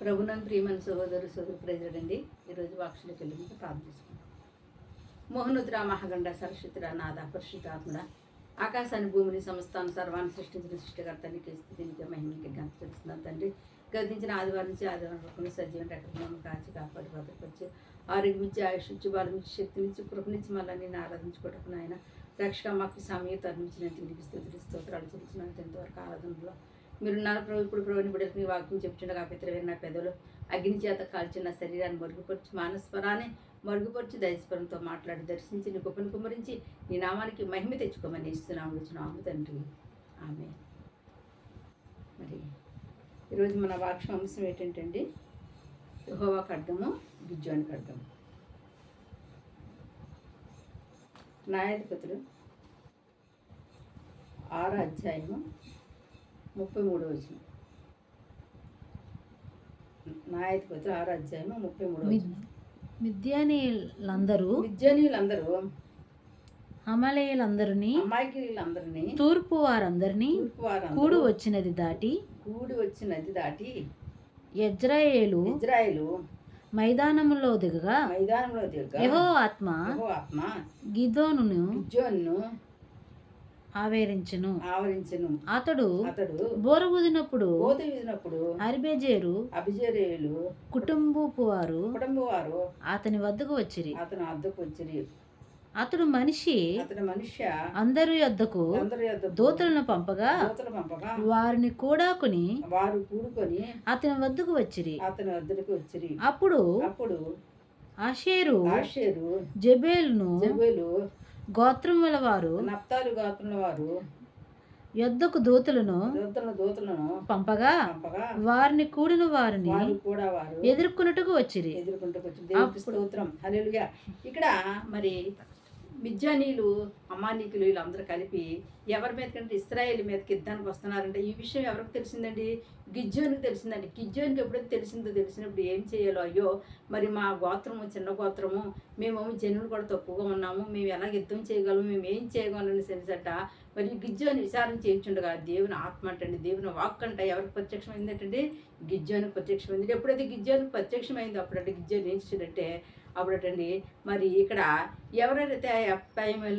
ప్రభునందు ప్రియమైన సోదరు ప్రజలండి. ఈరోజు వాక్షులకు వెళ్ళి ప్రార్థిస్తున్నాం. మోహనుద్ర మహాగండ సరస్వతిరా నాథ పరిశుద్ధాత్మడ ఆకాశాన్ని భూమిని సమస్తాన్ని సర్వాన్ని సృష్టించిన సృష్టికర్తానికి స్థితికి మహిమకి గంట తెలుస్తున్నాను తండ్రి. గతించిన ఆదివారం నుంచి ఆదివారం వరకు సజీవం రకమైన కాచి కాపాడి భద్రపరిచి ఆరోగ్యం ఇచ్చి ఆయుష్ ఇచ్చి బలం ఇచ్చి శక్తినిచ్చి కృపనిచ్చి మళ్ళీ నేను ఆరాధించుకోవటం ఆయన రక్షక మాకు సమయ తరలించినంత ఇంటికి స్తోత్రాలు చెల్లించినంత ఎంతవరకు ఆరాధనలో మీరున్నారు ప్రభు. ఇప్పుడు ప్రభుని బిడ్డలకు మీ వాక్యం చెప్తుండగా పితరవేరు నా పెదవులు అగ్ని చేత కాల్చిన శరీరాన్ని మరుగుపరిచి మానస్వరాన్ని మరుగుపరిచి దయస్వరంతో మాట్లాడి దర్శించి నీ గొప్పను కుమ్మరించి నీ నామానికి మహిమ తెచ్చుకోమని ఇస్తున్నాము తండ్రి. ఆమె. మరి ఈరోజు మన వాక్యం అంశం ఏంటంటే యెహోవా ఖడ్గము గిద్యోని ఖడ్గము. న్యాయాధిపతులు 6వ అధ్యాయము 33వ వచనం. న్యాయాధిపతులు 6వ అధ్యాయము 33వ వచనం. మిద్యానీయులందరూ అమలేయులందరినీ తూర్పు వారందరినీ కూడి వచ్చినది దాటి ఇజ్రాయేలు మైదానములో దిగగా యెహోవా ఆత్మ గిద్యోనును ఆవరించెను. అతడు బోరగుదినప్పుడు అబిజేరు కుటుంబపు వారు అతని వద్దకు వచ్చిరి. అతడు మనిషి అందరి యొద్దకు దూతలను పంపగా వారిని కూడుకొని అతని వద్దకు వచ్చిరి. అప్పుడు ఆషేరు జెబేలును గోత్రముల వారు యొద్దకు దూతలను పంపగా వారిని కూడిన వారిని ఎదుర్కొన్నట్టుకు వచ్చిరి. ఇక్కడ మరి మిద్యానీయులు అమానీకులు వీళ్ళందరూ కలిపి ఎవరి మీద కంటే ఇశ్రాయేలు మీదకి యుద్ధానికి వస్తున్నారంటే ఈ విషయం ఎవరికి తెలిసిందండి? గిద్యోనికి తెలిసిందండి. గిద్యోనికి ఎప్పుడైతే తెలిసినప్పుడు ఏం చేయాలో, అయ్యో మరి మా గోత్రము చిన్న గోత్రము, మేము జనులు కూడా తక్కువగా ఉన్నాము, మేము ఎలా యుద్ధం చేయగలము, మేము ఏం చేయగలమని తెలిసట. మరి గిద్యోని విచారణ చేయించుండగా దేవుని ఆత్మ అంటండి, దేవుని వాక్ అంట ఎవరికి ప్రత్యక్షమైంది అంటే గిద్యోనికి ప్రత్యక్షమైంది. ఎప్పుడైతే గిద్యోనికి ప్రత్యక్షమైంది అప్పుడంటే గిద్యోని ఏం చేశాడంటే అప్పుడటండి మరి ఇక్కడ ఎవరైతే ఎఫ్రాయిము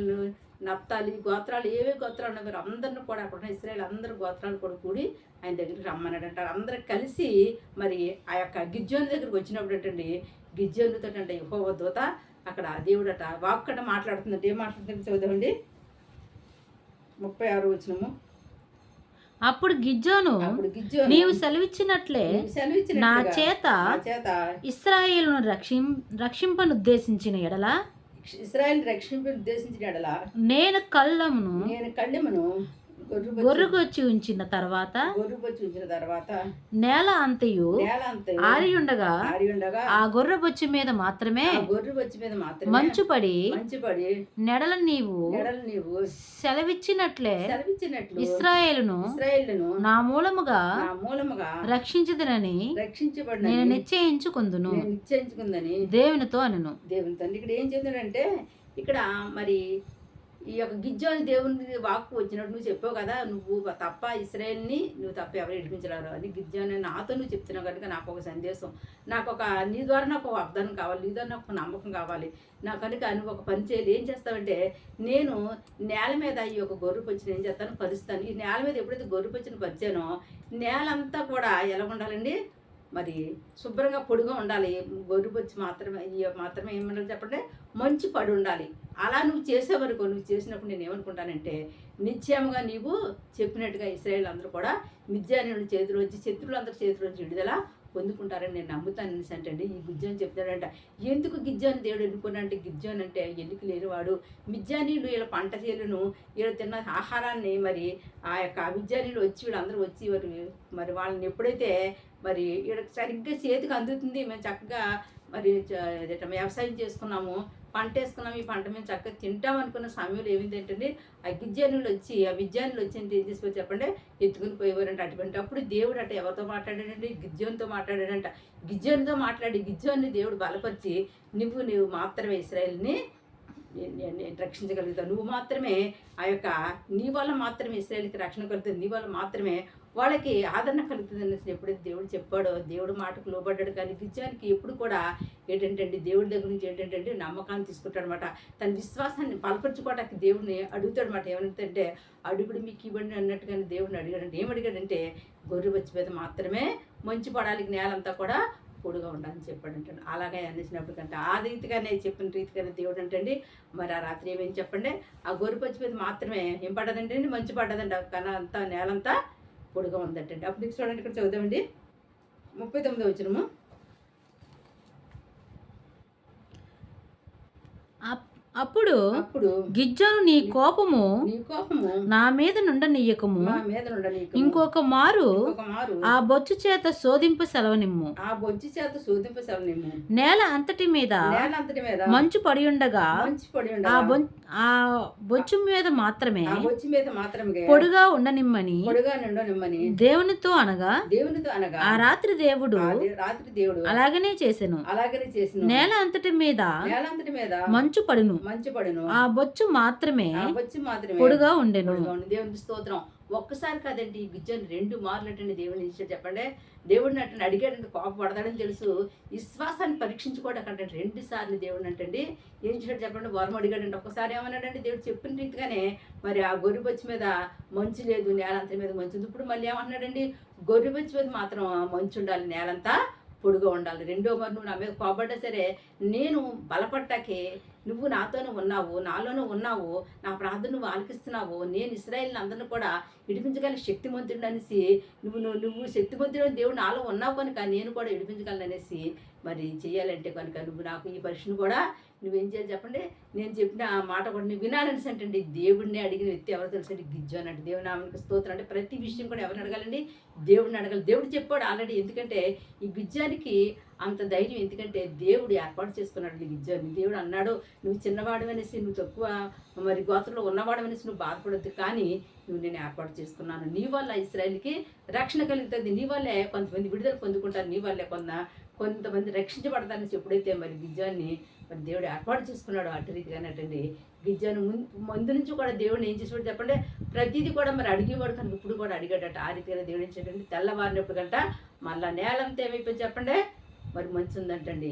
నప్తాలి గోత్రాలు ఏవే గోత్రాలు ఉన్నాయి మీరు అందరిని కూడా అక్కడ ఇశ్రాయేలు అందరు గోత్రాలు కూడా కూడి ఆయన దగ్గరికి రమ్మన్నాడంట. అందరూ కలిసి మరి ఆ యొక్క గిద్యోని దగ్గరికి వచ్చినప్పుడు అంటండి గిద్యోనితో అంటే యెహోవా దూత అక్కడ దేవుడట వాక్కట మాట్లాడుతుందంటే ఏం మాట్లాడుతుంది చూద్దామండి. 36వ వచనము. అప్పుడు గిద్యోను నీవు సెలవిచ్చినట్లే నా చేత ఇశ్రాయేలును రక్షింపనుద్దేశించిన ఎడల నేను కళ్ళెమును గొర్రుకొచ్చి ఉంచిన తర్వాత నేల అంతయు ఆరియుండగా ఆ గొర్రెబొచ్చు మీద మాత్రమే మంచుపడి నెడల నీవు సెలవిచ్చినట్లే ఇశ్రాయేలును నా మూలముగా రక్షించదనని నేను నిశ్చయించుకుందును దేవునితో అనెను. దేవునితో ఇక్కడ ఏం చెందాడంటే ఇక్కడ మరి ఈ యొక్క గిద్యోని దేవుని వాక్కు వచ్చినట్టు నువ్వు చెప్పావు కదా, నువ్వు తప్ప ఇశ్రాయేల్ని నువ్వు తప్ప ఎవరు విడిపించలేరు అని గిద్యోని నాతో నువ్వు చెప్తున్నావు కనుక నాకు ఒక సందేశం, నీ ద్వారా నాకు ఒక వాగ్దానం కావాలి, నీ ద్వారా నాకు ఒక నమ్మకం కావాలి. నా కనుక నువ్వు ఒక పని చేయాలి. ఏం చేస్తావంటే నేను నేల మీద ఈ యొక్క గొర్రెపొచ్చిని ఏం చేస్తాను పరుస్తాను. ఈ నేల మీద ఎప్పుడైతే గొర్రెపొచ్చిని పరిచానో నేలంతా కూడా ఎలా ఉండాలండి మరి శుభ్రంగా పొడిగా ఉండాలి. గొర్రెపొచ్చి మాత్రమే ఏమన్నా చెప్పండి మంచి పడి ఉండాలి. అలా నువ్వు చేసేవనుకో, నువ్వు చేసినప్పుడు నేను ఏమనుకుంటానంటే నిశ్చయంగా నీవు చెప్పినట్టుగా ఇశ్రాయేలు అందరూ కూడా మిద్యానీయుల చేతిలోంచి శత్రువులందరి చేతిలోంచి విడుదల పొందుకుంటారని నేను నమ్ముతాను అనేసి అంటే ఈ గిద్యోని చెప్తాడంట. ఎందుకు గిద్యోని దేవుడు ఎన్నుకున్నాడంటే గిద్యోని అంటే ఎన్నిక లేనివాడు. మిద్యానీయులు వీళ్ళ పంట చేలను వీళ్ళు తిన్న ఆహారాన్ని మరి ఆ యొక్క మిద్యానీయులు వచ్చి వీళ్ళందరూ వచ్చి మరి వాళ్ళని ఎప్పుడైతే మరి వీళ్ళకి సరిగ్గా చేతికి అందుతుంది, మేము చక్కగా మరి వ్యవసాయం చేసుకున్నాము, పంట వేసుకున్నాము, ఈ పంట మేము చక్కగా తింటాం అనుకున్న సమయంలో ఏమైంది ఏంటంటే ఆ విద్యానులు వచ్చి ఏం తీసుకొని చెప్పండి ఎత్తుకుని పోయేవారంట. అటువంటి అప్పుడు దేవుడు అట ఎవరితో మాట్లాడాడంటే గిద్యోనితో మాట్లాడాడంట. గిద్యోనితో మాట్లాడి గిద్యోని దేవుడు బలపరిచి నువ్వు మాత్రమే ఇశ్రాయేలుని రక్షించగలుగుతావు, నువ్వు మాత్రమే ఆ యొక్క నీ వల్ల మాత్రమే ఇశ్రాయేలుకి రక్షణ కలుగుతుంది, నీ వల్ల మాత్రమే వాళ్ళకి ఆదరణ కలుగుతుంది అనేసి ఎప్పుడైతే దేవుడు చెప్పాడో, దేవుడు మాటకు లోబడ్డాడు. కానీ గిజ్జానికి ఎప్పుడు కూడా ఏంటంటే దేవుడి దగ్గర నుంచి ఏంటంటే నమ్మకాన్ని తీసుకుంటాడు అనమాట. తన విశ్వాసాన్ని బలపరచుకోవడానికి దేవుడిని అడుగుతాడు అనమాట. ఏమంటే అడుగుడు మీకు ఇవ్వండి అన్నట్టుగానే దేవుడిని అడిగాడంటే ఏం అడిగాడంటే గొర్రె మీద మాత్రమే మంచు పడాలి, నేలంతా కూడా పొడుగా ఉండాలని చెప్పాడంటండి. అలాగే అనేసినప్పుడు కంటే ఆ రీతిగానే చెప్పిన రీతిగానే దేవుడు అంటండి మరి ఆ రాత్రి ఏమేమి చెప్పండి, ఆ గొర్రె మీద మాత్రమే ఏం పడ్డదంటే మంచు పడ్డదండి. కానీ అంతా నేలంతా పొడుగా ఉందంటండి. అప్పుడు నీకు చూడండి, ఇక్కడ చదువుదామండి 39వ వచనము. అప్పుడు గిజ్జోను నీ కోపము నా మీద నుండనీయకము, ఇంకొక మారు ఆ బొచ్చు చేత శోధింపు సెలవునిమ్ము. నేల అంతటి మీద మంచు పడి ఉండగా ఆ బొచ్చు మీద మాత్రమే పొడుగా ఉండనిమ్మని దేవునితో అనగా ఆ రాత్రి దేవుడు అలాగనే చేసెను. నేల అంతటి మీద మంచు పడును, ఆ బొచ్చు మాత్రమే పొడుగా ఉండెను. దేవునికి స్తోత్రం. ఒక్కసారి కాదండి, ఈ గిజ్జను 2 మార్లు అంటే దేవుడిని ఇచ్చాడు. చెప్పండి, దేవుడిని అంటే అడిగాడంటే కోపపడతాడని తెలుసు. విశ్వాసాన్ని పరీక్షించుకోవడం అంటే 2 సార్లు దేవుడిని అంటండి ఏం చేశాడు చెప్పండి, వరం అడిగాడంటే. ఒకసారి ఏమన్నాడంటే దేవుడు చెప్పిన రీతిగానే మరి ఆ గొర్రెబొచ్చు మీద మంచు లేదు, నేలంతా మీద మంచు ఉంది. ఇప్పుడు మళ్ళీ ఏమన్నాడండి, గొర్రెబొచ్చు మీద మాత్రం మంచు ఉండాలి, నేలంతా పొడుగా ఉండాలి. 2వ మరి నువ్వు నా మీద కోపడ్డా సరే నేను బలపడ్డాకే నువ్వు నాతోనే ఉన్నావు, నాలోనే ఉన్నావు, నా ప్రార్థన నువ్వు ఆలకిస్తున్నావు, నేను ఇశ్రాయేలుని అందరిని కూడా విడిపించగల శక్తిమంతుడు అనేసి నువ్వు శక్తిమంతుడు దేవుడు నాలో ఉన్నావు కనుక నేను కూడా విడిపించగలను అనేసి మరి చేయాలంటే కనుక నువ్వు నాకు ఈ పరీక్షను కూడా నువ్వేం చేయాలి చెప్పండి. నేను చెప్పిన ఆ మాట కూడా నువ్వు వినాలనేసి అంటే దేవుడిని అడిగిన వ్యక్తి ఎవరు తెలుసండి, గిజ్జోను అంటే. దేవుని నామానికి స్తోత్రం. అంటే ప్రతి విషయం కూడా ఎవరిని అడగాలండి, దేవుడిని అడగాలి. దేవుడు చెప్పాడు ఆల్రెడీ. ఎందుకంటే ఈ గిజ్జానికి అంత ధైర్యం ఎందుకంటే దేవుడు ఏర్పాటు చేసుకున్నాడు ఈ గిజ్జాన్ని. దేవుడు అన్నాడు, నువ్వు చిన్నవాడు అనేసి, నువ్వు తక్కువ మరి గోత్రంలో ఉన్నవాడు అనేసి నువ్వు బాధపడద్దు, కానీ నువ్వు నేను ఏర్పాటు చేసుకున్నాను. నీ వల్ల ఇశ్రాయేలుకి రక్షణ కలుగుతుంది, నీ వల్లే కొంతమంది విడుదల పొందుకుంటారు, నీ వల్లే కొంతమంది రక్షించబడతారనేసి ఎప్పుడైతే మరి గిజ్జాన్ని మరి దేవుడు ఏర్పాటు చేసుకున్నాడు అటు రీతిగానటండి. గిజ్జాను ముందు నుంచి కూడా దేవుడిని ఏం చేసేవాడు చెప్పండి, ప్రతిదీ కూడా మరి అడిగేవాడు కనుక ఇప్పుడు కూడా అడిగాడట. ఆ రీతిగా దేవుడు ఏం చేయడండి, తెల్లవారినప్పుడు కంట మళ్ళీ నేలంతా ఏమైపోయింది చెప్పండి, మరి మంచు ఉందంటండి.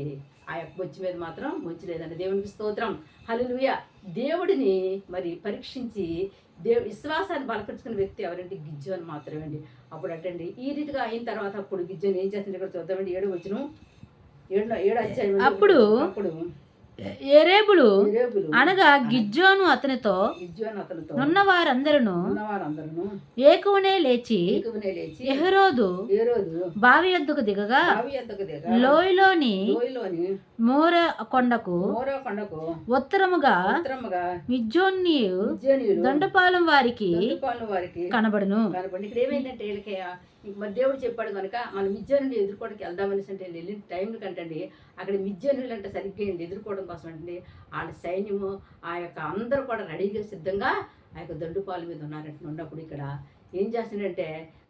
ఆ యొక్క బొచ్చు మీద మాత్రం మంచు లేదండి. దేవునికి స్తోత్రం, హల్లెలూయా. దేవుడిని మరి పరీక్షించి విశ్వాసాన్ని బలపరుచుకున్న వ్యక్తి ఎవరంటే గిజ్జోను మాత్రమే అండి. అప్పుడు అటండి ఈ రీతిగా అయిన తర్వాత అప్పుడు గిజ్జోను ఏం చేస్తుంది ఇక్కడ చూద్దామండి. 7వ వచనం, 7వ అధ్యాయం. అప్పుడు ఏరేబులు అనగా గిజ్జోను అతనితో ఉన్న వారందరూ ఏకువనే లేచి యెహరోదు బావి యొద్దకు దిగగా లోయలోని మోర కొండకు ఉత్తరముగా మిజ్జోనీయు దండపాలెం వారికి కనబడును. ఇక్కడ ఏమైందంటే మరి దేవుడు చెప్పాడు కనుక మనం మిజ్జనులు ఎదుర్కోవడానికి వెళ్దామనేసి అంటే వెళ్ళిన టైంలో కంటండి అక్కడ మిజ్జనులు అంటే సరిగ్గా ఎదుర్కోవడం కోసం అంటే వాళ్ళ సైన్యము ఆ యొక్క అందరూ కూడా రెడీగా సిద్ధంగా ఆ యొక్క దండుపాల మీద ఉన్నారంటే ఉన్నప్పుడు ఇక్కడ ఏం చేస్తున్నాడంటే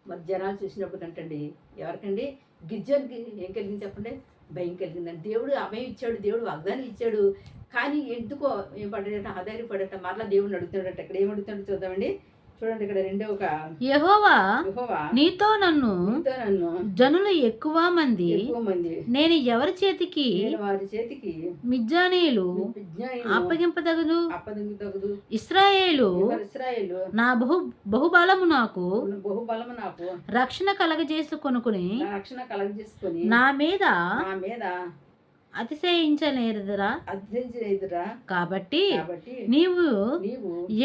మరి జనాలు చూసినప్పుడు కంటండి ఎవరికండి గిజ్జోనికి ఏం కలిగింది చెప్పండి, భయం కలిగిందండి. దేవుడు అభయం ఇచ్చాడు, దేవుడు వాగ్దానం ఇచ్చాడు, కానీ ఎందుకో ఏం పడ్డాడట, ఆధారపడట. మరలా దేవుడిని అడుగుతున్నాడట. ఇక్కడ ఏం అడుగుతాడో చూద్దామండి. చూడండి ఇక్కడ యెహోవా నీతో నన్ను జనులు ఎక్కువ మంది నేను ఎవరి చేతికి మిజ్జానీయులు అప్పగింపదగదు. ఇశ్రాయేలు నా బహుబలము నాకు రక్షణ కలగజేసుకొనుకుని నా మీద అతిశయించలేదురా. కాబట్టి నీవు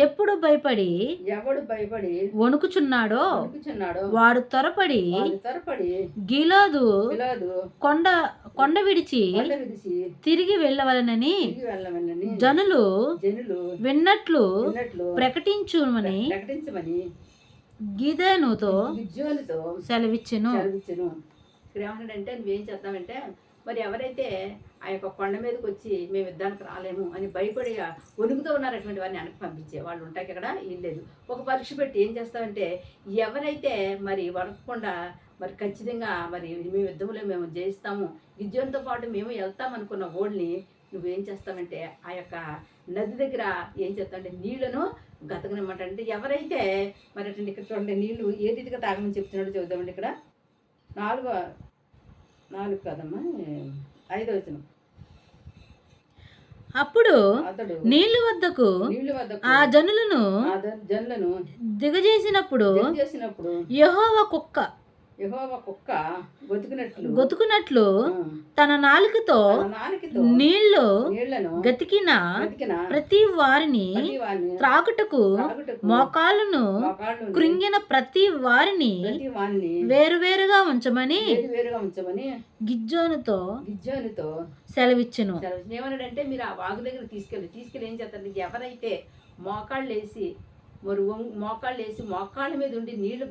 ఎప్పుడు భయపడి వణుకుచున్నాడో వాడు త్వరపడి గిలాదు కొండ విడిచి తిరిగి వెళ్ళవలనని జనులు విన్నట్లు ప్రకటించుమని గిదెనుతో సెలవిచ్చెను. ఇక్కడ ఏమన్నాడంటే నువ్వేం చేద్దామంటే మరి ఎవరైతే ఆ యొక్క కొండ మీదకి వచ్చి మేము యుద్ధానికి రాలేము అని భయపడి వణుకుతూ ఉన్నారు అటువంటి వారిని వెనక్కి పంపించే వాళ్ళు ఉంటాయి ఇక్కడ. ఏం లేదు, ఒక పరీక్ష పెట్టి ఏం చేస్తామంటే ఎవరైతే మరి వణకకుండా మరి ఖచ్చితంగా మరి మేము యుద్ధంలో మేము జయిస్తాము, గిజ్జోనుతో పాటు మేము వెళ్తాం అనుకున్న ఓడిని నువ్వేం చేస్తావంటే ఆ యొక్క నది దగ్గర ఏం చేస్తావంటే నీళ్లను గతకనమాట. ఎవరైతే మరి అటువంటి ఇక్కడ చూడండి నీళ్లు ఏ రీతిగా తాగమని చెప్తున్నాడో చూద్దామండి. ఇక్కడ 4 కాదమ్మా 5వ వచనం. అప్పుడు అతడు నీళ్లు వద్దకు ఆ జనులను దిగజేసినప్పుడు యెహోవా కుక్క గొతుకునట్లు తన నాలుకతో నీళ్లు గతికిన ప్రతి వారిని త్రాగుటకు మోకాళ్ళను కృంగిన ప్రతి వారిని వేరువేరుగా ఉంచమని గిద్యోనుతో సెలవిచ్చెను. ఏమన్నాడంటే మీరు ఆ వాగు దగ్గర తీసుకెళ్ళి ఏం చేస్తారు, ఎవరైతే మోకాళ్ళు వేసి మోకాళ్ళ మీద ఉండి నీళ్లు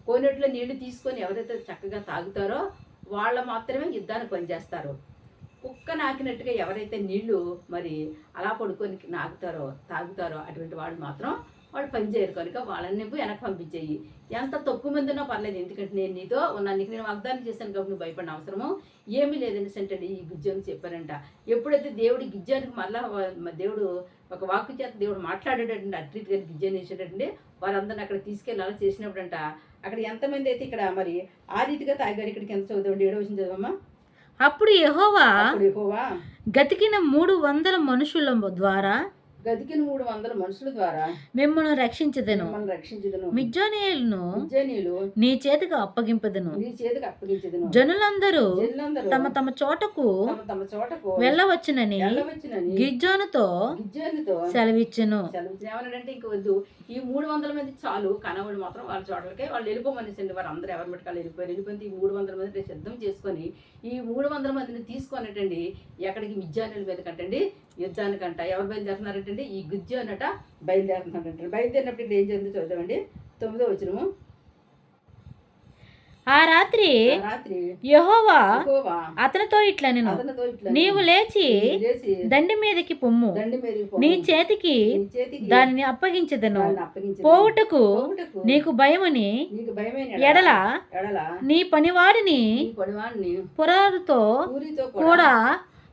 కోనేట్లో నీళ్లు తీసుకొని ఎవరైతే చక్కగా తాగుతారో వాళ్ళు మాత్రమే యుద్ధానికి పనిచేస్తారు. కుక్క నాకినట్టుగా ఎవరైతే నీళ్లు మరి అలా పడుకొని తాగుతారో అటువంటి వాళ్ళు మాత్రం వాళ్ళు పనిచేయరు. కనుక వాళ్ళని నువ్వు వెనక్కి పంపించేయి. ఎంత తక్కువ మంది ఉన్నా పర్లేదు, ఎందుకంటే నేను నీతో నీకు నేను వాగ్దానం చేశాను కాబట్టి నువ్వు భయపడిన అవసరము ఏమీ లేదని అంటే ఈ గిద్యోనికి చెప్పారంట. ఎప్పుడైతే దేవుడు గిద్యోనికి మళ్ళా దేవుడు ఒక వాక్కు చేత దేవుడు మాట్లాడేటండి అట్రీట్ గారి గిద్యోని వేసేటండి వారందరిని అక్కడ తీసుకెళ్ళి అలా చేసినప్పుడంట అక్కడ ఎంతమంది అయితే ఇక్కడ మరి ఆ రీతిగా తాగారు. ఇక్కడికి ఎంత చదువుతామండి, 7వ వచనం చదవమ్మా. అప్పుడు యెహోవా గతికిన 300 మనుషుల ద్వారా మిమ్మల్ని రక్షించదను, మిజ్జానీయులను నీ చేతికి అప్పగింపదను. జనులందరూ తమ తమ చోటకు వెళ్ళవచ్చునని గిద్యోనుతో సెలవిచ్చెను. ఏమన్నాడంటే ఇంక వద్దు, ఈ 300 మంది చాలు, కనవాళ్ళు మాత్రం వాళ్ళ చోటలకే వాళ్ళు వెళ్ళిపోమనేసండి. వారు అందరూ ఎవరి మట్టుకాలు వెళ్ళిపోయి ఈ 300 మంది సిద్ధం చేసుకొని ఈ 300 మందిని తీసుకొనటండి ఎక్కడికి మిజ్జానీయుల మీద కంటండి యుద్ధానికంట. ఎవరు బయలుదేరుతున్నారంటండి, ఈ గిద్యోనట బయలుదేరుతున్నారంటే. బయలుదేరినప్పుడు ఇక్కడ ఏం జరిగిందో చూద్దామండి. 9వ వచనము. ఆ రాత్రి యెహోవా అతనితో ఇట్లనెను, నీవు లేచి దండి మీదకి పొమ్ము, నీ చేతికి దానిని అప్పగించదను. పోవుటకు నీకు భయమని ఎడల నీ పనివాడిని పురారుతో కూడా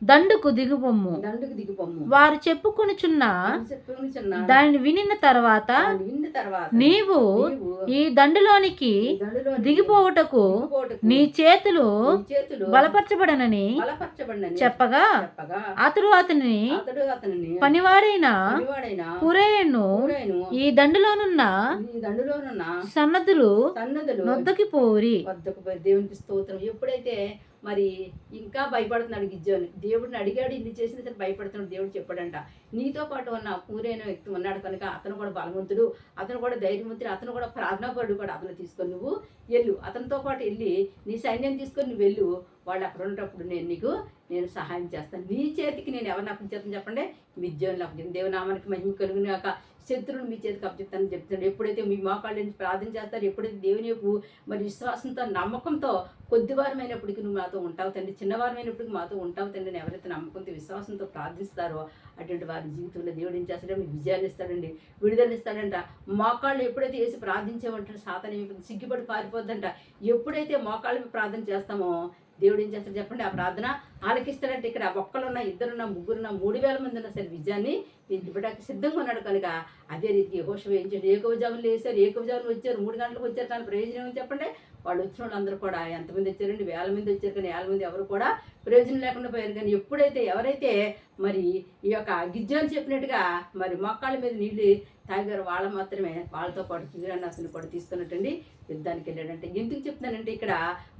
దండుకు దిగుపొమ్ము. వారు చెప్పుకొనుచున్న దానిని వినిన తర్వాత నీవు ఈ దండులోనికి దిగిపోవుటకు నీ చేతులు బలపరచబడనని చెప్పగా అతడు అతని పనివాడైన పురేయును ఈ దండులోనున్న సన్నదులు నొద్దకి పోరి. దేవునికి స్తోత్రం. ఎప్పుడైతే మరి ఇంకా భయపడుతున్నాడు గిద్యోని, దేవుడిని అడిగాడు, ఇన్ని చేసిన సరే భయపడుతున్నాడు. దేవుడు చెప్పాడంట నీతో పాటు ఉన్న పూరైన వ్యక్తి ఉన్నాడు కనుక అతను కూడా బలవంతుడు, అతను కూడా ధైర్యవంతుడు, అతను కూడా ప్రార్థనాపరుడు కూడా. అతను తీసుకొని నువ్వు వెళ్ళు, అతనితో పాటు వెళ్ళి నీ సైన్యం తీసుకొని నువ్వు వెళ్ళు. వాళ్ళు అక్కడ ఉన్నప్పుడు నేను సహాయం చేస్తాను. నీ చేతికి నేను ఎవరిని అప్పచెప్తాను చెప్పండి, గిద్యోనులు అప్పచెప్తాను. దేవునామానికి మహిమ కలుగునాక శత్రువుని మీ చేతికి అప్పచెప్తానని చెప్తున్నాడు. ఎప్పుడైతే మీ మోకాళ్ళ నుంచి ప్రార్థన చేస్తారు, ఎప్పుడైతే దేవుని వైపు మరి విశ్వాసంతో నమ్మకంతో కొద్దివారమైనప్పటికీ నువ్వు మాతో ఉంటావు తండ్రి, చిన్నవారమైనప్పటికీ మాతో ఉంటావు తండ్రి అని ఎవరైతే నమ్మకంతో విశ్వాసంతో ప్రార్థిస్తారో అటువంటి వారి జీవితంలో దేవుడు ఏం చేస్తాడో విజయాన్ని ఇస్తాడండి, విడుదలనిస్తాడంట. మోకాళ్ళు ఎప్పుడైతే వేసి ప్రార్థించామంటే సాతాను సిగ్గుపడి పారిపోద్దంట. ఎప్పుడైతే మోకాళ్ళ ప్రార్థన చేస్తామో దేవుడు ఏం చేస్తాడు చెప్పండి, ఆ ప్రార్థన ఆలకిస్తాడంటే. ఇక్కడ ఒక్కరున్నా, ఇద్దరున్నా, ముగ్గురున్నా, 3000 మంది ఉన్నా సరే విజయాన్ని ఇవ్వడానికి సిద్ధంగా ఉన్నాడు కనుక అదే రీతికి యెహోషువ ఏం చేయండి, ఏకవజాములు వేశారు, ఏకవజాములు వచ్చారు, 3 గంటలకు వచ్చారు. దాని ప్రయోజనం ఏమని చెప్పండి, వాళ్ళు వచ్చిన వాళ్ళందరూ కూడా ఎంతమంది వచ్చారండి, 1000 మంది వచ్చారు. కానీ 1000 మంది ఎవరు కూడా ప్రయోజనం లేకుండా పోయారు. కానీ ఎవరైతే మరి ఈ యొక్క గిద్యోని చెప్పినట్టుగా మరి మొక్కాళ్ళ మీద నీళ్ళు తాగారు వాళ్ళు మాత్రమే వాళ్ళతో పాటు కిరీరాన్ని కూడా తీసుకున్నట్టండి యుద్ధానికి వెళ్ళాడంటే. ఎందుకు చెప్తున్నానంటే ఇక్కడ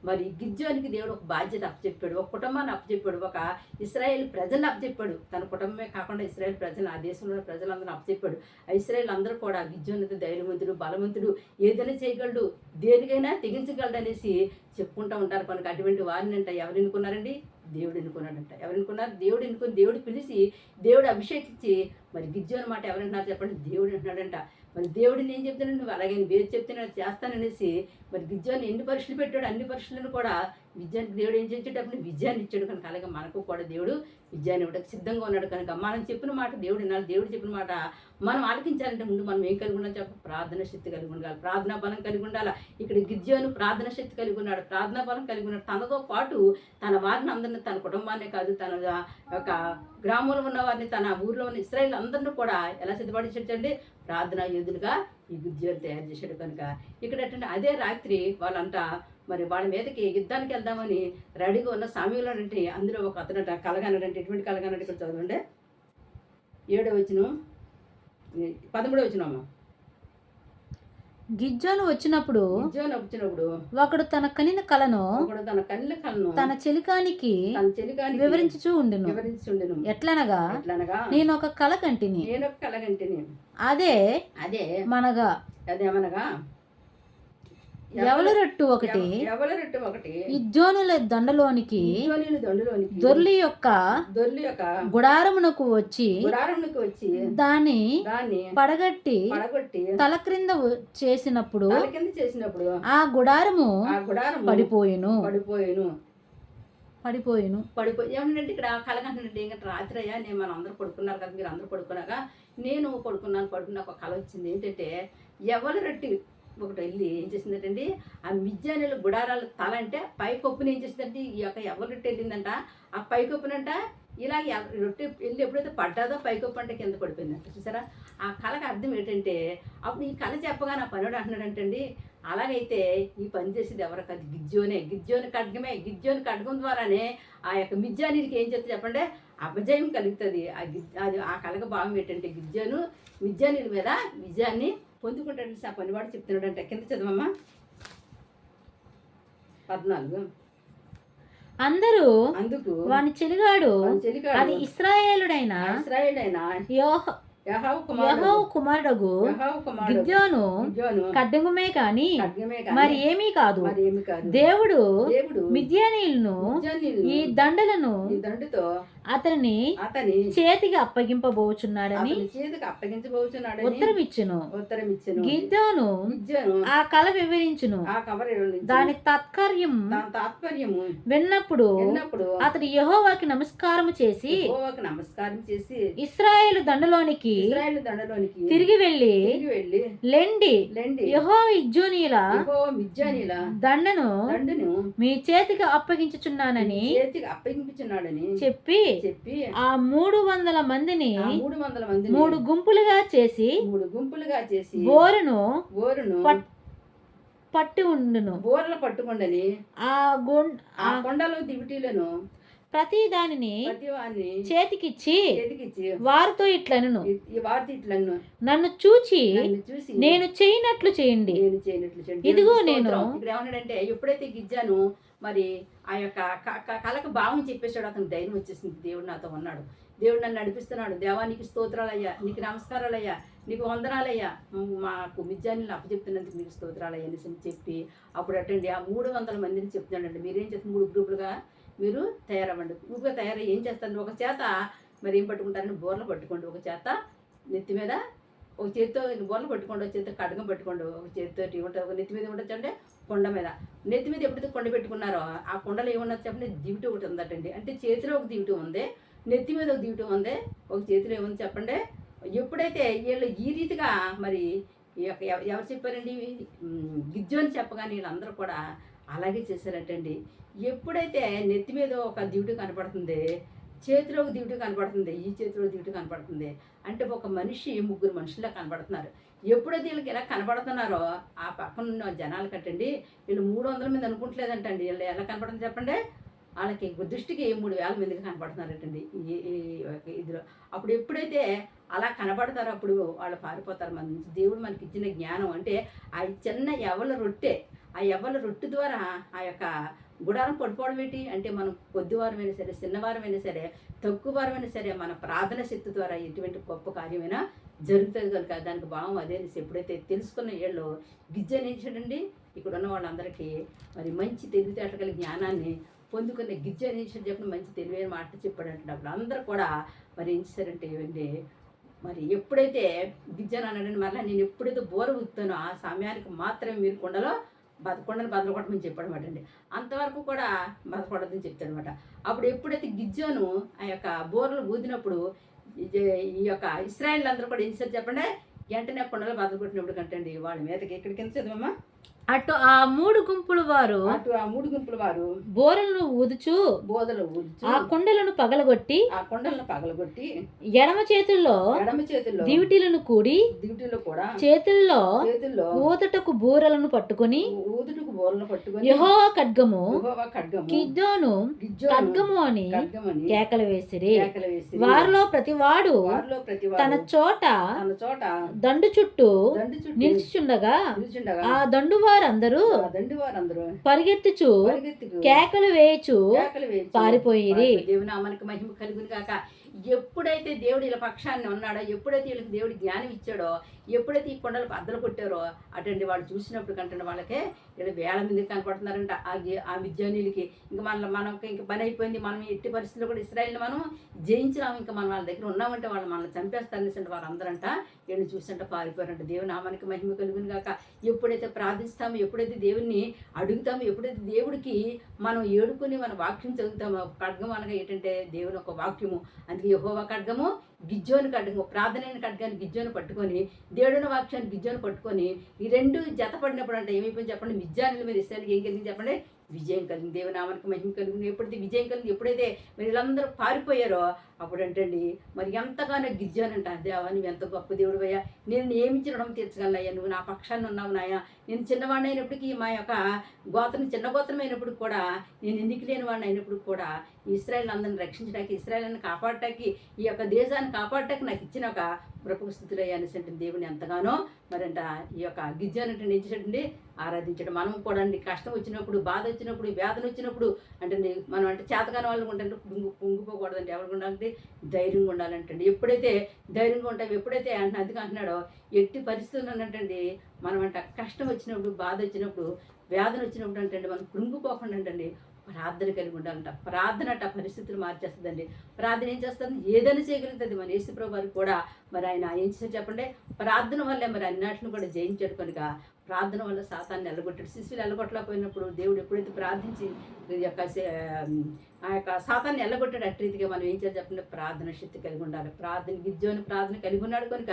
మరి గిద్యోనికి దేవుడు ఒక బాధ్యత అప్పచెప్పాడు, ఒక కుటుంబాన్ని అప్పచెప్పాడు, ఒక ఇశ్రాయేల్ ప్రజలను అప్పచెప్పాడు. తన కుటుంబమే కాకుండా ఇశ్రాయేల్ ప్రజలు, ఆ దేశంలో ఉన్న ప్రజలందరూ అప్పచెప్పాడు. ఆ ఇశ్రాయేల్ అందరూ కూడా గిద్యోనికి ధైర్యవంతుడు, బలవంతుడు, ఏదైనా చేయగలడు, దేనికైనా తెగించగలడు అనేసి చెప్పుకుంటూ ఉంటారు. కనుక అటువంటి వారిని అంట ఎవరు ఎన్నుకున్నారండి, దేవుడు ఎన్నుకున్నాడంట. ఎవరు ఎన్నుకున్నారు, దేవుడు ఎన్నుకొని, దేవుడు పిలిచి, దేవుడు అభిషేకించి మరి గిద్యోని మాట ఎవరంటున్నారు చెప్పండి, దేవుడు అంటున్నాడంట. మరి దేవుడిని ఏం చెప్తున్నాడు, నువ్వు అలాగే వేరు చెప్తున్నాడు చేస్తాననేసి మరి గిద్యోని ఎన్ని పరీక్షలు పెట్టాడు, అన్ని పరీక్షలను కూడా విజయానికి దేవుడు ఏం చేసేటప్పుడు విజయాన్ని ఇచ్చాడు కనుక అలాగే మనకు కూడా దేవుడు విజయాన్ని ఇవ్వడానికి సిద్ధంగా ఉన్నాడు కనుక మనం చెప్పిన మాట దేవుడు వినాలి. దేవుడు చెప్పిన మాట మనం ఆలకించాలంటే ముందు మనం ఏం కలిగి ఉండాలి చెప్ప, ప్రార్థన శక్తి కలిగి ఉండాలి, ప్రార్థనా బలం కలిగి ఉండాలి. ఇక్కడ గిద్యోను ప్రార్థన శక్తి కలిగి ఉన్నాడు, ప్రార్థనా బలం కలిగి ఉన్నాడు. తనతో పాటు తన వారిని అందరినీ, తన కుటుంబాన్నే కాదు, తన యొక్క గ్రామంలో ఉన్న వారిని, తన ఊర్లో ఉన్న ఇశ్రాయేలు అందరినీ కూడా ఎలా సిద్ధపడించండి, ప్రార్థనా యోధులుగా ఈ గిద్యోను తయారు చేశాడు కనుక ఇక్కడ ఏంటంటే అదే రాత్రి వాళ్ళంట మరి వాళ్ళ మీదకి యుద్ధానికి వెళ్దామని రెడీగా ఉన్న సమయంలో అంటే అందులో ఒక అతనట కలగనడంటే ఎటువంటి కలగనంటే ఇక్కడ చదవండి 7వ వచనం 13వ వచనమ్మ. గిద్యోను వచ్చినప్పుడు ఒకడు తన కనిన కలను తన చెలికానికి వివరించుచూ ఉండెను. ఎట్లనగా నేను ఒక కల కంటిని, అదే మనగా ఎవల రొట్టు ఒకటి గిద్యోనుల దండలోనికి దొర్లి యొక్క గుడారమునకు వచ్చి దాన్ని పడగట్టి తల క్రింద చేసినప్పుడు ఆ గుడారము పడిపోయేను. ఏమంటే ఇక్కడ కలగంటే ఇంకా రాత్రి అయ్యా నేను మనం అందరూ పడుకున్నారు కదా, మీరు అందరూ పడుకున్నాగా నేను పడుకున్న ఒక కళ వచ్చింది. ఏంటంటే ఎవరి రొట్టి ఒకటి వెళ్ళి ఏం చేసిందంటే ఆ మిజ్జానీలు గుడారాలు తల అంటే పైకొప్పుని ఏం చేసిందంటే ఈ యొక్క ఎవరి రొట్టె వెళ్ళిందంట, ఆ పైకొప్పునంట ఇలా రొట్టె వెళ్ళి ఎప్పుడైతే పడ్డాదో పైకొప్పు అంటే కింద పడిపోయిందంట. చూసారా ఆ కళకు అర్థం ఏంటంటే అప్పుడు ఈ కళ చెప్పగా నా పనుడు అంటున్నాడంటండి, అలాగైతే ఈ పని చేసేది ఎవరు కాదు, గిద్యోని ఖడ్గమే. గిద్యోని ఖడ్గం ద్వారానే ఆ యొక్క మిజ్జానీకి ఏం చెప్తే చెప్పండి అపజయం కలుగుతుంది. అది ఆ కళకు భాగం ఏంటంటే మిజ్జానీల మీద విజయాన్ని పొందుకుంటాడు. ఆ పనివాడు చెప్తున్నాడు అంటే కింద చదవమ్మా 14. అందుకు వాని చెలిగాడు అది ఇశ్రాయేలుడైన యెహోవా కుమారుడగు గిద్యోను ఖడ్గమే కాని మరి ఏమీ కాదు. దేవుడు మిద్యానీయులను ఈ దండలను అతని చేతికి అప్పగింపబోచున్నాడని ఉత్తరమిచ్చును. గిద్యోను ఆ కళ వివరించును. దాని తాత్పర్యం విన్నప్పుడు అతడు యెహోవాకి నమస్కారం చేసి ఇశ్రాయేలు దండలోనికి తిరిగి వెళ్ళి లెండి యెహోవా గిద్యోనీయుల దండను మీ చేతికి అప్పగించుచున్నానని చెప్పి ఆ 300 మందిని 3 గుంపులుగా చేసి బోరును పట్టి ఉండును. బోర్లు పట్టుకుండని ఆ కొండలో దివిటీలను ప్రతి దానిని చేతికిచ్చి వారితో ఇట్లను నన్ను చూచి నేను చేయనట్లు చేయండి. ఇదిగో నేను ఇక్కడ ఏమన్నాడంటే ఎప్పుడైతే గిజ్జాను మరి ఆ యొక్క కళకు భావం చెప్పేశాడు, అతనికి ధైర్యం వచ్చేసింది. దేవుడు నాతో ఉన్నాడు, దేవుడు నన్ను నడిపిస్తున్నాడు, దేవా నీకు స్తోత్రాలయ్యా, నీకు నమస్కారాలయ్యా, నీకు వందనాలయ్యా, మాకు మిజ్జానీలు అప్పచెప్తున్నందుకు నీకు స్తోత్రాలయ్యా అనేసి చెప్పి అప్పుడు అటండి ఆ 300 మందిని చెప్తున్నాడండి. మీరేం చేస్తారు 3 గ్రూపులుగా మీరు తయారవ్వండి. గ్రూప్గా తయారై ఏం చేస్తారు, ఒక చేత మరి ఏం పట్టుకుంటారని బోర్లు పట్టుకోండి, ఒక చేత నెత్తి మీద, ఒక చేతితో బోర్లు పట్టుకోండి, ఒక చేతితో కడగం పట్టుకోండి, ఒక చేతితో ఉంటుంది, ఒక నెత్తి మీద ఉండొచ్చు అంటే కొండ మీద. నెత్తి మీద ఎప్పుడైతే కొండ పెట్టుకున్నారో ఆ కొండలో ఏమన్నా చెప్పండి దివిటి ఒకటి ఉందటండి. అంటే చేతిలో ఒక దివిటి ఉంది, నెత్తి మీద ఒక దివిటి ఉంది, ఒక చేతిలో ఏముంది చెప్పండి. ఎప్పుడైతే వీళ్ళు ఈ రీతిగా మరి ఎవరు చెప్పారండి, గిద్యోని చెప్పగానే వీళ్ళందరూ కూడా అలాగే చేశారటండి. ఎప్పుడైతే నెత్తి మీద ఒక దివిటి కనపడుతుంది, చేతిలో ఒక దివిటి కనపడుతుంది, ఈ చేతిలో దివిటి కనపడుతుంది, అంటే ఒక మనిషి 3 మనుషుల్లా కనపడుతున్నారు. ఎప్పుడైతే వీళ్ళకి ఇలా కనపడుతున్నారో ఆ పక్కన ఉన్న జనాలు కట్టండి వీళ్ళు 300 మంది అనుకుంటలేదంటండి. వీళ్ళు ఎలా కనపడుతుంది చెప్పండి, వాళ్ళకి దృష్టికి 3000 మందికి కనపడుతున్నారటండి ఇదిలో. అప్పుడు ఎప్పుడైతే అలా కనపడతారో అప్పుడు వాళ్ళు పారిపోతారు. మన నుంచి దేవుడు మనకి ఇచ్చిన జ్ఞానం అంటే ఆ చిన్న ఎవల రొట్టె, ఆ ఎవల రొట్టె ద్వారా ఆ యొక్క గుడారం పడిపోవడం ఏంటి అంటే మనం కొద్దివారమైనా సరే, చిన్నవారమైనా సరే, తక్కువ వారమైనా సరే మన ప్రార్థన శక్తి ద్వారా ఎటువంటి గొప్ప కార్యమైనా జరుగుతుంది కనుక దానికి భావం అదే. ఎప్పుడైతే తెలుసుకున్న వీళ్ళు గిజ్జని ఏంటండి ఇక్కడ ఉన్న వాళ్ళందరికీ మరి మంచి తెలివితేటలు కలిగిన జ్ఞానాన్ని పొందుకునే గిజ్జని చెప్పిన మంచి తెలివైన మాట చెప్పాడంటే అప్పుడు అందరూ కూడా మరి ఏం చేశారంటే ఇవ్వండి మరి ఎప్పుడైతే గిజ్జను అన్నాడని మరలా నేను ఎప్పుడైతే బోర ఊతానో ఆ సమయానికి మాత్రమే మీరు కొండలో కొండను బదలకొట్టమని చెప్పాడు అనమాట అండి. అంతవరకు కూడా బదలకొట్టదని చెప్తాడు అనమాట. అప్పుడు ఎప్పుడైతే గిజ్జోను ఆ యొక్క బోర్లు ఊదినప్పుడు ఈ యొక్క ఇశ్రాయేల్ అందరూ కూడా ఏం చేశారు చెప్పండి, వెంటనే కొండలో బదలకొట్టినప్పుడు కంటండి వాళ్ళ మీదకి ఎక్కడికి ఎంత చదవమ్మా, అటు ఆ 3 గుంపుల వారు అటు ఆ 3 గుంపుల వారు బోరలను ఊదుచు బోధలు ఊడ్చు ఆ కొండలను పగలగొట్టి ఆ కొండలను పగలగొట్టి ఎడమ చేతుల్లో దివిటీలను కూడి దివిటీలో కూడా చేతుల్లో చేతుల్లో ఊదుటకు బూరలను పట్టుకుని ఊదుటకు బోర్లను పట్టుకొని యెహోవా ఖడ్గము ఖడ్గము గిద్యోను ఖడ్గము అని కేకలు వేసిరి. వేసి వారిలో ప్రతివాడు తన చోట దండు చుట్టూ నిలిచిచుండగా ఆ దండు వారందరూ పరిగెత్తుచు కేకలు వేయచు పారిపోయిరి. దేవునామానికి మహిమ కలుగును కాక. ఎప్పుడైతే దేవుడు ఇలా పక్షాన్ని ఉన్నాడో, ఎప్పుడైతే వీళ్ళకి దేవుడు జ్ఞానం ఇచ్చాడో, ఎప్పుడైతే ఈ కొండలు బద్దలు కొట్టారో అటువంటి వాళ్ళు చూసినప్పుడు కంటే వాళ్ళకే వీళ్ళు వేల మంది కనపడుతున్నారంట ఆ విద్యానీయులకి. ఇంకా మనకి ఇంకా పని అయిపోయింది, మనం ఎట్టి పరిస్థితుల్లో కూడా ఇశ్రాయేల్ని మనం జయించినాము, ఇంకా మనం వాళ్ళ దగ్గర ఉన్నామంటే వాళ్ళు మనల్ని చంపేస్తారనేసి వాళ్ళందరంట వీళ్ళని చూసంట పారిపోయారంట. దేవుని నామానికి మహిమ కలుగును కాక. ఎప్పుడైతే ప్రార్థిస్తామో, ఎప్పుడైతే దేవుణ్ణి అడుగుతామో, ఎప్పుడైతే దేవుడికి మనం ఏడుకొని మన వాక్యం చదువుతామో, ఖడ్గం అనగా ఏంటంటే దేవుని ఒక వాక్యము. అందుకే యెహోవా ఖడ్గము గిజ్జోని ఖడ్గము, ప్రార్థనైన ఖడ్గాన్ని గిజ్జోని పట్టుకొని, దేవుడిన వాక్యాన్ని గిజ్జోని పట్టుకొని, ఈ రెండు జత పడినప్పుడు అంటే ఏమైపోయింది చెప్పండి, మిజ్జానుల మీద ఇస్రాయేలుకి ఏం కలిగింది చెప్పండి, విజయం కలిగింది. దేవునామానికి మహిమ కలిగింది. ఎప్పుడైతే విజయం కలిగింది, ఎప్పుడైతే మరి వీళ్ళందరూ పారిపోయారో అప్పుడు అంటండి మరి ఎంతగానో గిజ్జానంట, దేవా నువ్వు ఎంత గొప్ప దేవుడు అయ్యా, నేను నియమించిన రుణం తీర్చగలనయ్యా, నువ్వు నా పక్షాన్ని ఉన్నావు నాయన, నేను చిన్నవాడిని అయినప్పటికీ మా యొక్క గోత్రం చిన్న గోత్రం అయినప్పుడు కూడా, నేను ఎన్నిక లేని వాడిని అయినప్పుడు కూడా ఇశ్రాయేల్ అందరిని రక్షించడానికి, ఇశ్రాయేల్ని కాపాడటానికి, ఈ యొక్క దేశాన్ని కాపాడటానికి నాకు ఇచ్చిన ఒక కృపకు స్థుతులయ్యా అనేసి దేవుని ఎంతగానో మరంట ఈ యొక్క గిజ్జానంటే ఏం చేసేటండి ఆరాధించడం. మనం కూడా అండి కష్టం వచ్చినప్పుడు, బాధ వచ్చినప్పుడు, వేదన వచ్చినప్పుడు అంటే మనం అంటే చేతకాని వాళ్ళు ఉంటే కుంగిపోకూడదండి. ఎవరికి ఉండాలంటే ధైర్యంగా ఉండాలంటండి. ఎప్పుడైతే ధైర్యంగా ఉంటాం, ఎప్పుడైతే అందుకు అంటున్నాడో ఎట్టి పరిస్థితులు అన్నట్టండి మనం అంట కష్టం వచ్చినప్పుడు, బాధ వచ్చినప్పుడు, వేదన వచ్చినప్పుడు అంటే మనం కృంగిపోకుండా అంటండి ప్రార్థన కలిగి ఉండాలంట. ప్రార్థన అట్ట పరిస్థితులు మార్చేస్తుందండి. ప్రార్థన ఏం చేస్తుంది, ఏదైనా చేయగలుగుతుంది. మన యేసుప్రభు వారికి కూడా మరి ఆయన ఏం చేశారు చెప్పండి, ప్రార్థన వల్లే మరి అన్నిటిని కూడా జయించాడు కనుక ప్రార్థన వల్ల సాతాన్ని ఎల్లగొట్టాడు. శిశువులు ఎల్లగొట్టలేకపోయినప్పుడు దేవుడు ఎప్పుడైతే ప్రార్థించి ఆ యొక్క సాతాన్ని ఎల్లగొట్టాడు, అట్టి రీతిగా మనం ఏం చేయాలి చెప్పండి, ప్రార్థన శక్తి కలిగి ఉండాలి. గిజ్జోని ప్రార్థన కలిగి ఉన్నాడు కనుక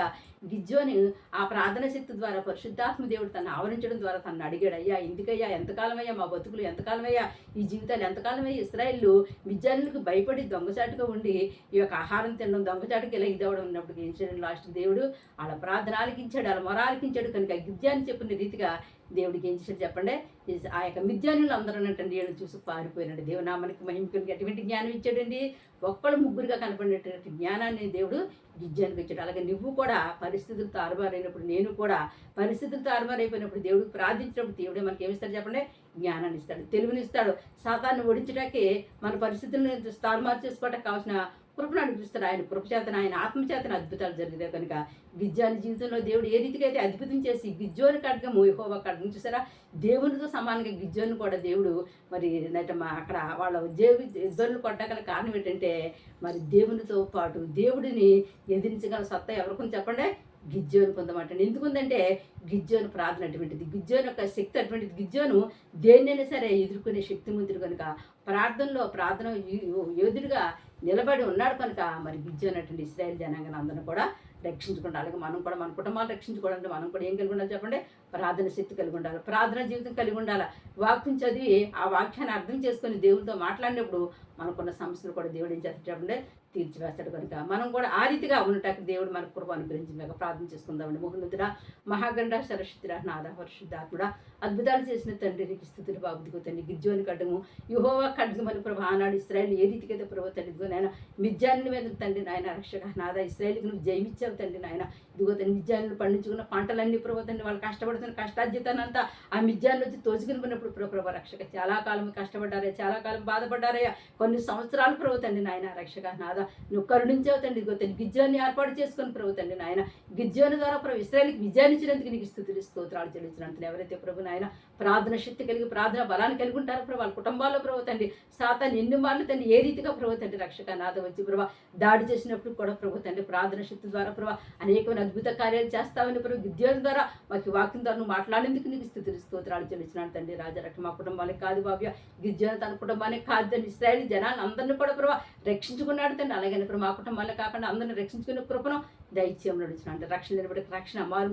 గిజ్జోని ఆ ప్రార్థన శక్తి ద్వారా పరిశుద్ధాత్మ దేవుడు తను ఆవరించడం ద్వారా తను అడిగాడు, అయ్యా ఎందుకయ్యా, ఎంతకాలమయ్యా మా బతుకులు, ఎంతకాలమయ్యా ఈ జీవితాలు, ఎంతకాలమయ్యా ఇశ్రాయేలు విద్యార్థులకు భయపడి దొంగచాటుగా ఉండి ఈ యొక్క ఆహారం తినడం, దొంగచాటుకి ఇలా ఇదవడం ఉన్నప్పుడు ఏం చేయడం, లాస్ట్ దేవుడు వాళ్ళ ప్రార్థన ఆలకించాడు, వాళ్ళ మొర ఆలకించాడు కనుక గిజ్జాని చెప్పిన రీతిగా దేవుడికి ఏం చేశాడు చెప్పండి, ఆ యొక్క విద్యానులు అందరూ అన్నట్టండి వీళ్ళు చూసి పారిపోయినట్టు. దేవునామానికి మహిమకి ఎటువంటి జ్ఞానం ఇచ్చాడండి, ఒక్కళ్ళు ముగ్గురుగా కనపడినటువంటి జ్ఞానాన్ని దేవుడు గిజ్జానికి ఇచ్చాడు. అలాగే నువ్వు కూడా పరిస్థితులు తారుమారైనప్పుడు, నేను కూడా పరిస్థితులు తారుమారైపోయినప్పుడు దేవుడికి ప్రార్థించినప్పుడు దేవుడే మనకి ఏమిస్తాడు చెప్పండి, జ్ఞానాన్ని ఇస్తాడు, తెలివినిస్తాడు. సాతాన్ని ఓడించడానికి మన పరిస్థితులను తారుమారు చేసుకోవడానికి కావాల్సిన కృపను అనిపిస్తాడు. ఆయన కృపచేతన, ఆయన ఆత్మచేతన అద్భుతాలు జరిగితే కనుక గిజ్జాని జీవితంలో దేవుడు ఏ రీతిగా అయితే అద్భుతం చేసి గిజ్జోని ఖడ్గము యెహోవా ఖడ్గం చూసారా, దేవునితో సమానంగా గిజ్జోని కూడా దేవుడు మరి అక్కడ వాళ్ళ ఇద్దరు కొట్టగల కారణం ఏంటంటే మరి దేవునితో పాటు దేవుడిని ఎదిరించగల సత్తా ఎవరికి చెప్పండి, గిజ్జోను కొంతమాట. ఎందుకుందంటే గిజ్జోను ప్రార్థన అటువంటిది, గిజ్జోను యొక్క శక్తి అటువంటిది. గిజ్జోను దేన్నైనా సరే ఎదుర్కొనే శక్తిమంతుడు కనుక ప్రార్థన యోధుడిగా నిలబడి ఉన్నాడు కనుక మరి గిజ్జోను అటువంటి ఇశ్రాయేల్ జనాంగాన్ని అందరిని కూడా రక్షించుకుంటాం. అలాగే మనం కూడా మన కుటుంబాలు రక్షించుకోవాలంటే మనం కూడా ఏం కలిగి ఉండాలి చెప్పండి, ప్రార్థన శక్తి కలిగి ఉండాలి, ప్రార్థన జీవితం కలిగి ఉండాలి. వాక్యం చదివి ఆ వాక్యాన్ని అర్థం చేసుకొని దేవుడితో మాట్లాడినప్పుడు మనకున్న సమస్యలు కూడా దేవుడు ఏం చేస్తాడు చెప్పండి, తీర్చివేస్తాడు కనుక మనం కూడా ఆ రీతిగా ఉండటానికి దేవుడు మనకు కృప అనుగ్రహించిందాక ప్రార్థన చేసుకుందామండి. మోహనుతుడా, మహాగండ, సరస్వతిరా, నాద పరిశుద్ధాత్ముడా, అద్భుతాలు చేసిన తండ్రి నీకు స్థుతులు బాబు. ఇదిగో తండ్రి గిజ్జోని ఖడ్గము యెహోవా ఖడ్గమని ప్రభు ఆనాడు ఇశ్రాయేల్ ఏ రీతికైతే ప్రభు తండ్రి ఇదిగో నాయన మిద్యాన్ని మీద తండ్రి నాయన రక్షక నాద ఇశ్రాయేల్కి నువ్వు జయమిచ్చావు తండ్రి నాయన. ఇదిగో తండ్రి మిద్యాన్ని పండించుకున్న పంటలన్నీ ప్రభు తండ్రి వాళ్ళు కష్టపడుతున్న కష్టార్జితానంతా ఆ మిద్యాన్ని వచ్చి తోచుకుని పోయినప్పుడు ప్రభు రక్షక చాలా కాలం కష్టపడ్డారే, చాలా కాలం బాధపడ్డారయ్యా, కొన్ని సంవత్సరాలు ప్రభు తండ్రి నాయన రక్షక నాద నువ్వు కరుణించావు తండ్రి. ఇదిగో తండ్రి గిద్యోన్ని ఏర్పాటు చేసుకొని ప్రభు తండ్రి నాయన గిద్యోని ద్వారా ప్రభు ఇశ్రాయేలుకి విజయాన్ని ఇచ్చినందుకు నీకు స్తుతులు స్తోత్రాలు చెల్లించినందుకు ఎవరైతే ప్రభు నాయన ప్రార్థన శక్తి కలిగి ప్రార్థన బలాన్ని కలిగి ఉంటారో ప్రభు వాళ్ళ కుటుంబాల్లో ప్రభు తండ్రి సాతాను ఎన్ని మార్లు తండ్రి ఏ రీతిగా ప్రభు తండ్రి రక్షక నాథ వచ్చి ప్రభు దాడి చేసినప్పుడు కూడా ప్రభు తండ్రి ప్రార్థన శక్తి ద్వారా ప్రభు అనేకమైన అద్భుత కార్యాలు చేస్తామని ప్రభు గిద్యోని ద్వారా మాకు వాక్యం ద్వారా నువ్వు మాట్లాడేందుకు నీకు స్తుతులు స్తోత్రాలు చెల్లించినాను తండ్రి. రాజరక్ష మా కుటుంబానికి కాదు బాబ్య గిద్యోని తన కుటుంబానికి కాదు తండ్రి ఇశ్రాయేలు జనాన్ని అందరినీ కూడా ప్రభు రక్షించుకున్నాడు తండ్రి. అలాగే ప్రభు మా కుటుంబాలే కాకుండా అందరిని రక్షించుకునే కృపను దైత్యం నడుచున్నా అంటే రక్షణ నిలబడికి రక్షణ మారు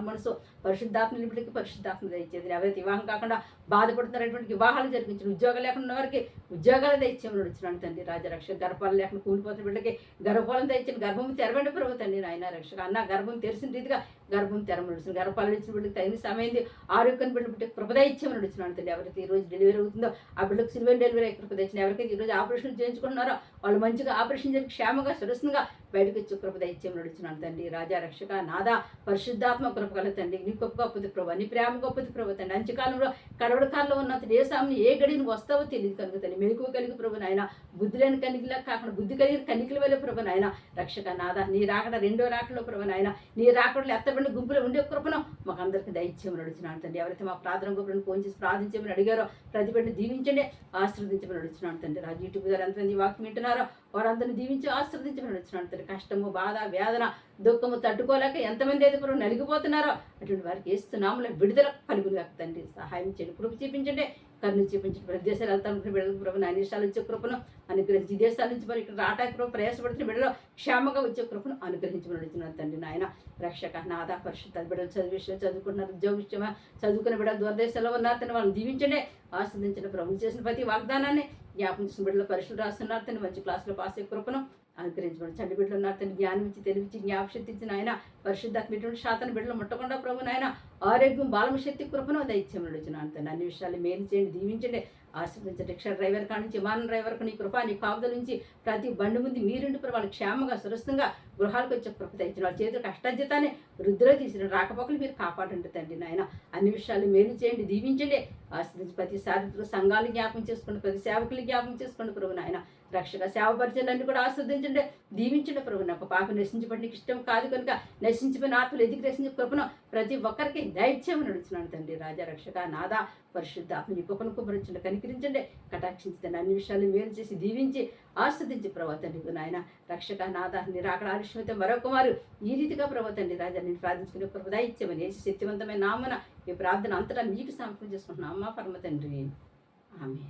మనసు పరిశుద్ధాత్మ నిలబడికి పరిశుద్ధాత్మ దయచేది. ఎవరైతే వివాహం కాకుండా బాధపడుతున్నటువంటి వివాహాలు జరిగించిన ఉద్యోగాలు లేకుండా ఉన్న వారికి ఉద్యోగాలు దైత్యం నడుచున్నాను తండ్రి. రాజరక్ష గర్భాలు లేకుండా కూలిపోతున్న బిడ్డకి గర్భఫలం దయచిన గర్భం తెరవండి ప్రభు తండ్రి నాయన రక్షక అన్న గర్భం తెరిసిన రీతిగా గర్భం తెరమడుచున్నాను. గర్భాలు ఇచ్చిన బిడ్డకి తగిన సమయంది ఆరోగ్యాన్ని బిడ్డ కృపదైత్యం నడుచున్నాను తండ్రి. ఎవరైతే ఈ రోజు డెలివరీ అవుతుందో ఆ బిడ్డకు సిల్వర్ డెలివరీ కృపదచ్చిన ఎవరికైతే ఈరోజు ఆపరేషన్ చేయించుకుంటున్నారో వాళ్ళు మంచిగా ఆపరేషన్ జరిగి క్షేమంగా సురక్షంగా బయటకు వచ్చి కృపదైత్యం నడుచున్నాను తండ్రి. రాజా రక్షక నాదా పరిశుద్ధాత్మ కృప కల తండ్రి. నీ గొప్ప గొప్పది ప్రభు నీ ప్రేమ గొప్పది ప్రభు తండ్రి. అంత్యకాలంలో కడవడి కాలంలో ఉన్నంత ఏ సామెను ఏ గడి నువ్వు వస్తావో తెలియదు కనుక తండ్రి. మెలకువ కలిగి ప్రభు నాయన బుద్ధి లేని కనికిలా కాకుండా బుద్ధి కలిగిన కనికల వెళ్ళే ప్రభు నాయన రక్షక నాదా నీ రాకడ రెండో రాకడలో ప్రభు నాయన నీ రాకడలో ఎత్తబడిన గుంపులో ఉండే కృపను మాకు అందరికీ దైత్యం నడుచున్నాను తండ్రి. ఎవరైతే మా ప్రార్థన గొప్పను ఫోన్ చేసి ప్రార్థించమని అడిగారో ప్రతి బిడ్డను దీవించండి ఆశీర్వదించమని నడుచున్నాను తండ్రి. రాజు యూట్యూబ్ ద్వారా ఎంతమంది వాక్యం వింటున్నారో వారందరినీ దీవించి ఆశీర్వదించమని నడుచున్నాను తండ్రి. కష్టము బాధ వేదన దుఃఖము తట్టుకోలేక ఎంతమంది అయితే ప్రభు నలిగిపోతున్నారో అటువంటి వారికి ఏస్తున్నాముల విడుదల కలుగులు తండ్రి. సహాయం చేయండి కృప చూపించండి కరుణ చూపించండి. ప్రతి దేశాలు వెళ్తాను బిడ్డలకు ప్రభు అన్ని దేశాలు వచ్చే కృపను అనుగ్రహించి దేశాల నుంచి మరి ఇక్కడ రాటాకి ప్రభు ప్రయాసపడుతున్న బిడ్డలో క్షేమంగా వచ్చే కృపను అనుగ్రహించమని అడుగుతున్నాను తండ్రి నాయన రక్షక నాదా పరిశుద్ధ బిడ్డలు విషయం చదువుకుంటున్నారు ఉద్యోగ విషయమా చదువుకున్న బిడ్డలు దూరదేశాల్లో ఉన్నారు తను వాళ్ళని దీవించండి ఆస్వాదించిన ప్రభు చేసిన ప్రతి వాగ్దానాన్ని జ్ఞాపం చేసిన బిడ్డలు పరీక్షలు రాస్తున్నారు తను మంచి క్లాసులో పాస్ అయ్యే కృపను అనుగ్రహించబడి చండి బిడ్డలు ఉన్నారు తను జ్ఞానం ఇచ్చి తెలివించి జ్ఞాపశక్తి ఇచ్చిన ఆయన పరిశుద్ధాత్మ శాతం బిడ్డలు ముట్టకుండా ప్రభు నాయన ఆరోగ్యం బాలమ శక్తి కృపను దైత్యం నడుచున్నాను తను. అన్ని విషయాలు మేలు చేయండి దీవించండి ఆశీర్వదించండి. రిక్షా డ్రైవర్ కాడి నుంచి విమానం డ్రైవర్కు నీ కృప నీ కాపుదల నుంచి ప్రతి బండి ముందు మీరుండి వాళ్ళు క్షేమంగా సురక్షితంగా గృహాలకు వచ్చే కృప తెచ్చిన వాళ్ళ చేతులు కష్టజీతాన్ని వృద్ధిలో తీసిన రాకపోకలు మీరు కాపాడండి తండ్రి నాయన. అన్ని విషయాలు మేలు చేయండి దీవించండి ఆశీర్వదించి ప్రతి సాధితులు సంఘాలు జ్ఞాపం చేసుకోండి ప్రతి సేవకులు జ్ఞాపం చేసుకోండి ప్రభు నాయన రక్షక సేవ పరిచయాలన్నీ కూడా ఆస్వాదించండి దీవించండి ప్రభు. నాకు పాప నశించబడి నీకు ఇష్టం కాదు కనుక నశించిపోయిన ఆత్మలు ఎదిగి రక్షించే కృపను ప్రతి ఒక్కరికి దైత్యం నడుచున్నాను తండ్రి. రాజా రక్షక నాదా పరిశుద్ధ ఆత్మ నీ కృపను కుమరించండి కనికరించండి కటాక్షించండి అన్ని విషయాలు మేలు చేసి దీవించి ఆస్వాదించి ప్రభు తండ్రి నాయన రక్షక నాదా నిరాకడ ఆలస్యమైతే మరొక వారు ఈ రీతిగా ప్రభు తండ్రి రాజా నేను ప్రార్థించుకునే కృప దైత్యమని శక్తివంతమైన నామన ఈ ప్రార్థన అంతటా మీకు సమర్పణ చేసుకుంటున్నాం అమ్మా పరమ తండ్రి ఆమె.